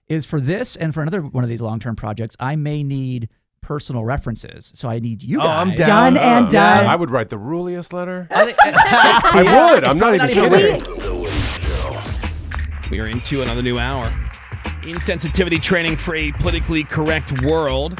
is for this and for another one of these long-term projects, I may need personal references. So I need you guys. I'm down. Done and done. I would write the ruliest letter. I would. I'm not even kidding. We are into another new hour. Insensitivity training for a politically correct world.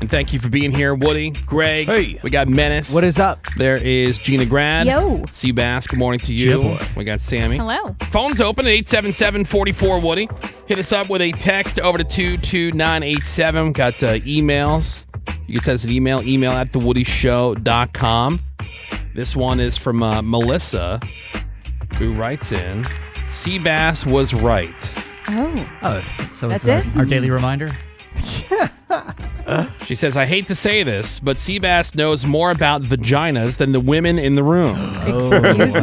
And thank you for being here, Woody, Greg. Hey. We got Menace. What is up? There is Gina Grad. Yo. Sebas, good morning to you. Yeah, boy. We got Sammy. Hello. Phone's open at 877-44-WOODY. Hit us up with a text over to 22987. Got emails. You can send us an email at thewoodyshow.com. This one is from Melissa, who writes in, Sebas was right. Oh. So That's it's it? our daily reminder. She says, I hate to say this, but Sebas knows more about vaginas than the women in the room. Excuse me.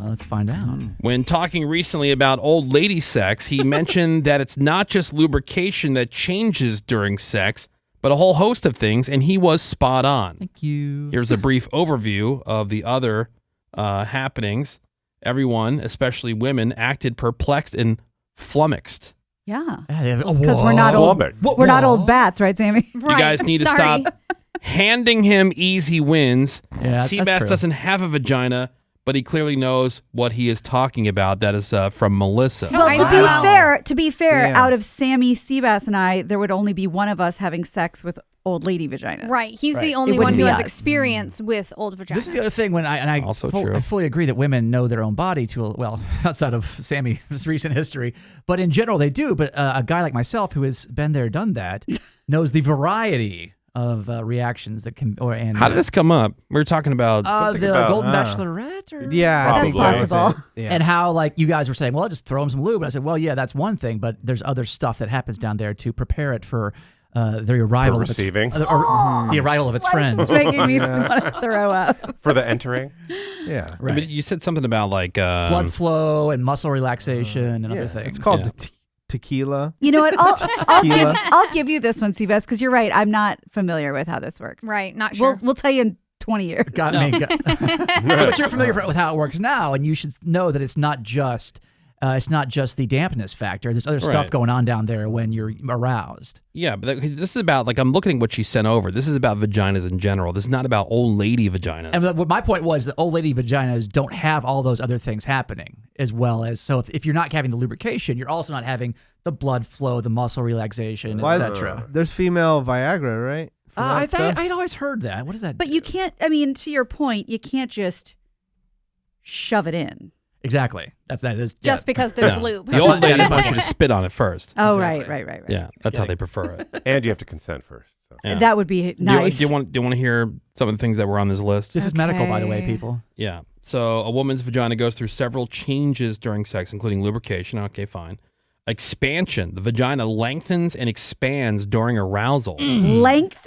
Let's find out. When talking recently about old lady sex, he mentioned that it's not just lubrication that changes during sex, but a whole host of things, and he was spot on. Thank you. Here's a brief overview of the other happenings. Everyone, especially women, acted perplexed and flummoxed. Yeah. Because we're not old. Flummoxed. We're not old bats, right, Sammy? Right. You guys need to Sorry. stop handing him easy wins. Yeah, that's Sebas true. doesn't have a vagina, but he clearly knows what he is talking about. That is from Melissa. Well, Wow. to be fair, Damn. out of Sammy, Sebas, and I, there would only be one of us having sex with old lady vaginas. Right. He's Right. the only It one wouldn't who be has us. experience with old vaginas. This is the other thing when I Also true. I fully agree that women know their own body outside of Sammy's recent history, but in general they do. But a guy like myself who has been there, done that, knows the variety of reactions that can. How did this come up? We were talking about Something the about- Golden Bachelorette? Or? Yeah, I That's think that was possible. it. Yeah. And how, like, you guys were saying, well, I'll just throw him some lube. And I said, well, yeah, that's one thing, but there's other stuff that happens down there to prepare it for the arrival For of receiving. the arrival of its friends. It's making me want to throw up. For the entering. Yeah. Right. But you said something about like Blood flow and muscle relaxation and other things. It's called tequila. You know what? Tequila. I'll give you this one, Sebas, because you're right. I'm not familiar with how this works. Right. Not sure. We'll tell you in 20 years. Got me. But you're familiar with how it works now, and you should know that it's not just the dampness factor. There's other stuff Right. going on down there when you're aroused. Yeah, but this is about, like, I'm looking at what she sent over. This is about vaginas in general. This is not about old lady vaginas. And what my point was that old lady vaginas don't have all those other things happening as well as. So if you're not having the lubrication, you're also not having the blood flow, the muscle relaxation, etc. There's female Viagra, right? For that stuff? I'd always heard that. What does that But do? you can't, I mean, to your point, you can't just shove it in. Exactly. That is Just because there's No. lube. The old ladies want you to spit on it first. Oh, Exactly. right. Yeah, that's how they prefer it. And you have to consent first. So. Yeah. That would be nice. Do you want to hear some of the things that were on this list? This is medical, by the way, Okay. people. Yeah. So a woman's vagina goes through several changes during sex, including lubrication. Okay, fine. Expansion. The vagina lengthens and expands during arousal. Lengthens?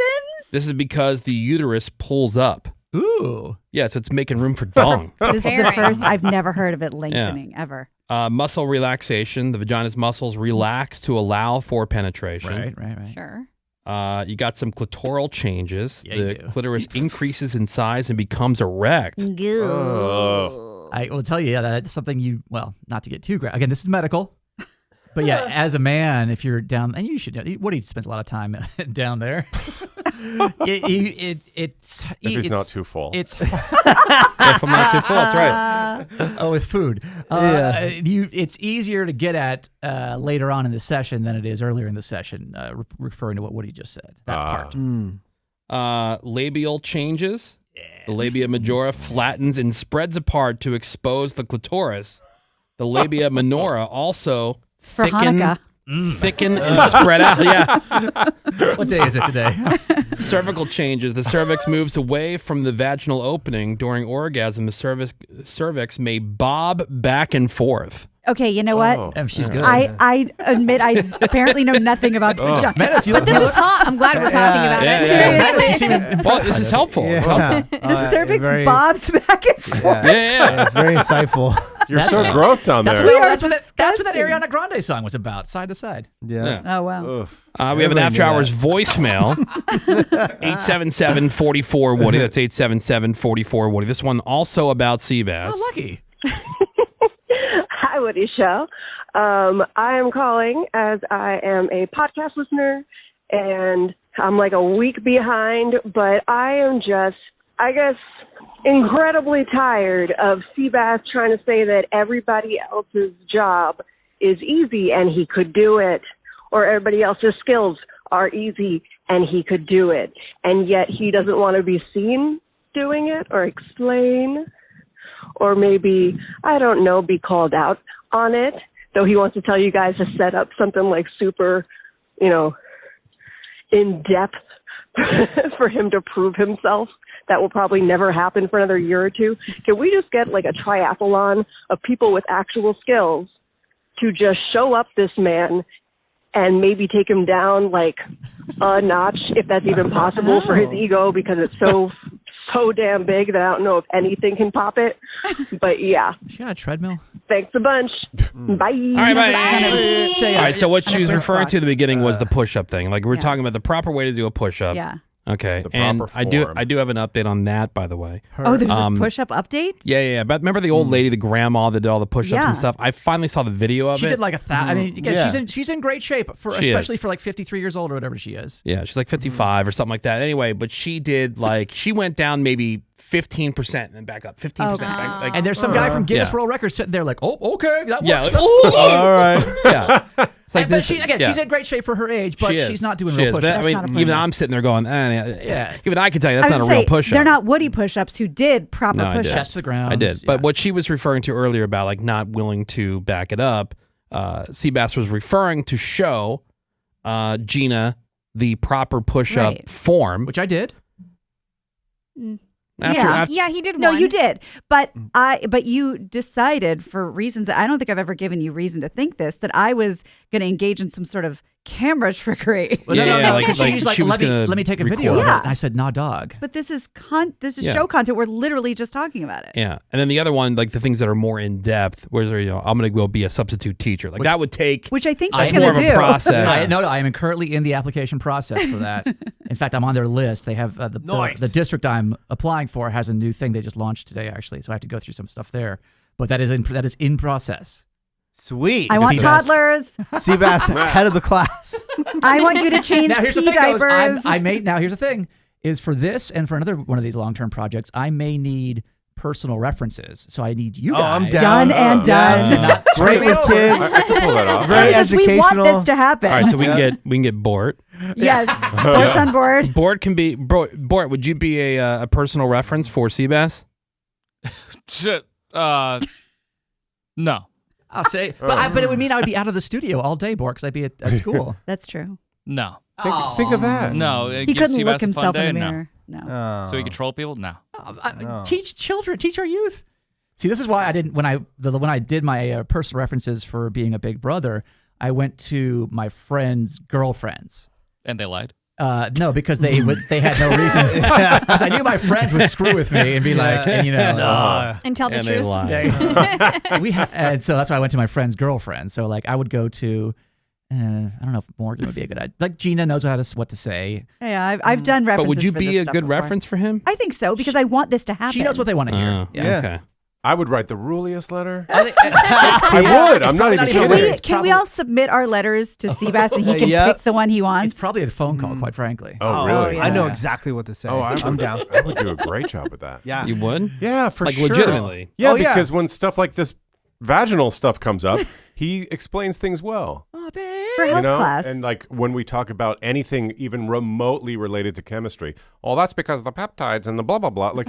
This is because the uterus pulls up. Ooh. Yeah, so it's making room for dong. This is the Preparing. first I've never heard of it lengthening ever. Muscle relaxation. The vagina's muscles relax to allow for penetration. Right. Sure. You got some clitoral changes. Yeah, you The do. clitoris increases in size and becomes erect. I will tell you, that's something not to get too graphic. Again, this is medical. But yeah, as a man, if you're down, and you should know, Woody spends a lot of time down there. It's If he's not too full. It's If I'm not too full, that's right. with food. It's easier to get at later on in the session than it is earlier in the session. Referring to what Woody just said, that part. Labial changes. The labia majora flattens and spreads apart to expose the clitoris. The labia minora also For Hanukkah. thicken and spread out. Yeah. What day is it today? Cervical changes. The cervix moves away from the vaginal opening. During orgasm, the cervix may bob back and forth. Okay, you know what? She's good. I admit I apparently know nothing about the vagina. Menace, you But this is hot. I'm glad we're talking about Yeah, it. yeah. Menace, you seem impressed Well, by this is helpful. It's helpful. The cervix very- bobs back and forth. Yeah. It's very insightful. You're so gross down That's there. what that disgusting. Ariana Grande song was about, side to side. Yeah. Oh, wow. Oof. We have an Everybody after knew hours voicemail. 877-44-WOODY. That's 877-44-WOODY. This one also about Sebas. Oh, lucky. Hi, Woody Show. I am calling as I am a podcast listener, and I'm like a week behind, but I am just, I guess, incredibly tired of Sebas trying to say that everybody else's job is easy and he could do it, or everybody else's skills are easy and he could do it, and yet he doesn't want to be seen doing it or explain, or maybe, I don't know, be called out on it, though he wants to tell you guys to set up something like super, in depth for him to prove himself. That will probably never happen for another year or two. Can we just get like a triathlon of people with actual skills to just show up this man and maybe take him down like a notch, if that's even possible, for his ego, because it's so damn big that I don't know if anything can pop it. But yeah. She got a treadmill. Thanks a bunch. Bye. All right, bye. All right, so what she was referring to at the beginning was the push-up thing. Like, we're talking about the proper way to do a push-up. Yeah. Okay, The and proper I do form. have an update on that, by the way. Oh, there's a push-up update? Yeah. But remember the old lady, the grandma that did all the push-ups Yeah. and stuff? I finally saw the video of She it. did like I mean, again, Yeah. she's in great shape especially for like 53 years old or whatever she is. Yeah, she's like 55 or something like that. Anyway, but she did she went down maybe 15% and then back up 15%. God. Like, And there's some guy from Guinness Yeah. World Records sitting there like, oh, okay, that works. yeah, That's like, cool. All right. yeah. It's like But this, she's in great shape for her age, but She is. she's not doing She real is. push-ups. But, I mean, not a even push-up. I'm sitting there going, Yeah. even I can tell you that's I not a was real gonna say, push-up. they're not Woody push-ups who did proper No, I did. push-ups. Chest to the ground. I did. Yeah. But what she was referring to earlier about like not willing to back it up, Sebas was referring to show Gina the proper push-up Right. form. Which I did. Yeah, he did No, one. you did. But you decided, for reasons that I don't think I've ever given you reason to think this, that I was going to engage in some sort of camera trickery. Well, Yeah, no, like- because like she's like, she was let gonna me take a record video of it. Yeah. And I said, nah, dog. But this is Yeah. show content. We're literally just talking about it. Yeah, and then the other one, like the things that are more in depth, where I'm going to go be a substitute teacher. Like that would take. Which I think That's he's more going of to a do. process. I am currently in the application process for that. In fact, I'm on their list. They have the district I'm applying for has a new thing they just launched today, actually. So I have to go through some stuff there. But that is in process. Sweet. I want Sebas. toddlers. Sebas, head of the class. I want you to change Now here's the pee thing, diapers. now here's the thing, is for this and for another one of these long-term projects, I may need personal references. So I need you Oh, guys. I'm down. Done and done. to not Great screw me with over. kids. I can pull that off. Very Because we want educational. this to happen. All right, so we can get Bort. Yes, Bort's on board. Bort can be Bort. Would you be a personal reference for Sebas? Shit. No. I'll say, but it would mean I would be out of the studio all day, Bork, because I'd be at school. That's true. No. Think of that. No. He Give couldn't Sebas look a fun himself day? in the No. mirror. No. Oh. So he could troll people? No. No. Teach children, teach our youth. See, this is why I didn't when I did my personal references for being a big brother. I went to my friends' girlfriends. And they lied. No, because they had no reason. Because I knew my friends would screw with me and be like, and, And tell the And they truth. lie. and so that's why I went to my friend's girlfriend. So like I would go to, I don't know if Morgan would be a good idea. Like Gina knows what to say. Yeah, I've done references. But would you for be this a stuff good before. reference for him? I think so, because I want this to happen. She knows what they want to hear. Oh, Yeah. Okay. I would write the ruliest letter. I think- I would. I'm not probably even not Can even- kidding. we, It's can we all submit our letters to Sebas and he can Yep. pick the one he wants? It's probably a phone call, quite frankly. Oh, really? yeah. I know exactly what to say. Oh, I'm down. I would do a great job with that. Yeah. You would? Yeah, for Like sure. legitimately. Yeah, Oh, yeah. because when stuff like this vaginal stuff comes up, he explains things well. Oh, babe. For health class. And like when we talk about anything even remotely related to chemistry, oh, that's because of the peptides and the blah blah blah. Like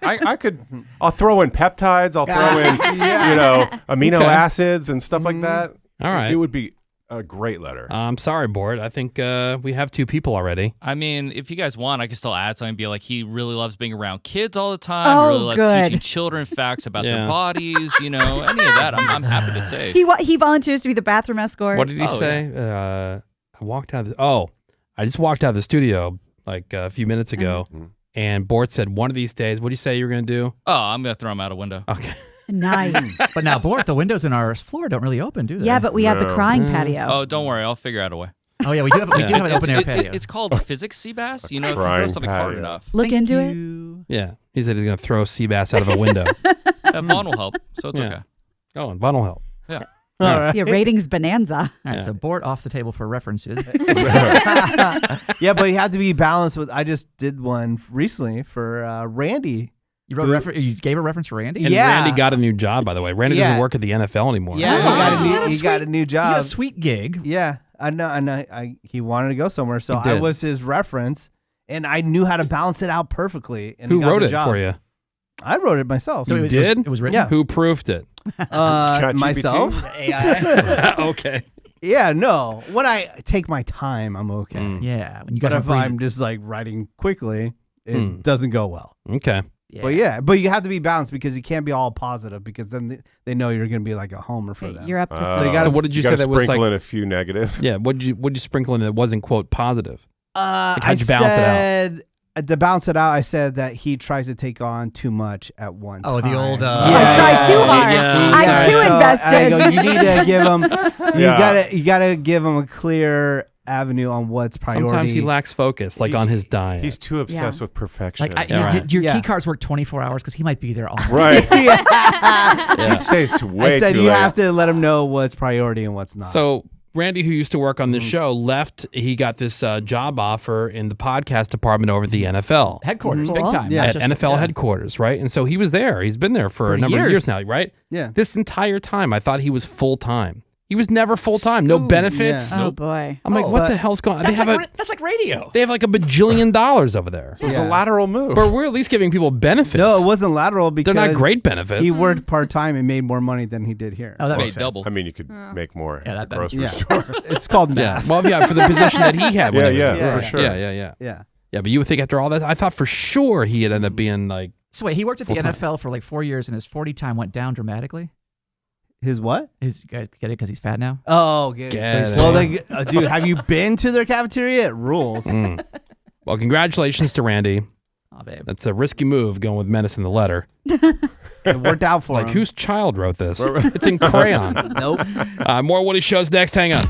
I'll throw in peptides, I'll throw in amino acids and stuff like that. All right. It would be a great letter. I'm sorry, Bort. I think we have two people already. I mean, if you guys want, I can still add something and be like, he really loves being around kids all the time. Oh, he really loves good. teaching children facts about Yeah. their bodies, any of that. I'm happy to say. He volunteers to be the bathroom escort. What did he Oh, say? I walked out. I just walked out of the studio like a few minutes ago, and Bort said one of these days. What do you say you were going to do? Oh, I'm going to throw him out a window. Okay. Nice. But now, Bort, the windows in our floor don't really open, do they? Yeah, but we have the No. crying patio. Oh, don't worry. I'll figure out a way. Oh yeah, we do have an It's- open air it- patio. It's called physics, Seabass. If you throw crying something hard patio. enough. Look Thank into it. you. Yeah. He said he's going to throw Sebas out of a window. Vaughn will help, so it's Yeah. okay. Oh, and Vaughn will help. Yeah. All right. Yeah, ratings bonanza. All right, so Bort off the table for references. Yeah, but you have to be balanced with. I just did one recently for Randy. You wrote you gave a reference for Randy? And Yeah. Randy got a new job, by the way. Randy doesn't work at the NFL anymore. Yeah, he got a new You job. got a sweet gig. Yeah, I know. He wanted to go somewhere, so He I did. was his reference, and I knew how to balance it out perfectly. And Who he got wrote the it job. for you? I wrote it myself. So You it was, did? It was written? Yeah. Who proofed it? ChatGPT? Myself. Okay. Yeah, no. When I take my time, I'm okay. Yeah. When you But guys if I'm just like writing quickly, it doesn't go well. Okay. But you have to be balanced because you can't be all positive because then they know you're going to be like a homer for them. You're up to So you something. gotta- So what did you say gotta that was sprinkle like? in a few negatives. Yeah. What did you sprinkle in that wasn't quote positive? Like how'd you balance it out? To balance it out, I said that he tries to take on too much at one time. Oh, the old, I tried too hard. yeah. I'm too So invested. I go, you need to give him. Yeah. You gotta give him a clear avenue on what's priority. Sometimes he lacks focus, like He's- on his diet. He's too obsessed with perfection. Like, Yeah, right. your Yeah. key cards work 24 hours because he might be there all night. right. He stays way I said too you late. have to let him know what's priority and what's not. So Randy, who used to work on this show, left. He got this job offer in the podcast department over at the NFL. Headquarters, Cool. big time. Yeah. Not At just- NFL headquarters, right? And so he was there. He's been there for a number of years. years now, right? Yeah. This entire time, I thought he was full time. He was never full time. No benefits. yeah. Oh boy. I'm like, what the hell's going on? They That's like radio. have like $1 bajillion over there. It was a Yeah. lateral move. But we're at least giving people benefits. No, it wasn't lateral because They're not great benefits. He worked part time and made more money than he did here. Oh, that Made makes sense. double. I mean, you could make more Yeah, at the that- grocery yeah. store. It's called yeah. math. Well, yeah, for the position that he had. When Yeah, he was yeah, there. Yeah. for sure. Yeah. Yeah. Yeah, but you would think after all that, I thought for sure he'd end up being like, So wait, he worked at the Full-time. NFL for like 4 years and his 40 time went down dramatically? His what? His guys get it because he's fat now? Oh, get Get it. it. Well, dude, have you been to their cafeteria? It rules. well, congratulations to Randy. Oh, babe. That's a risky move going with menace in the letter. It worked out for Like, him. whose child wrote this? It's in crayon. Nope. More Woody shows next. Hang on.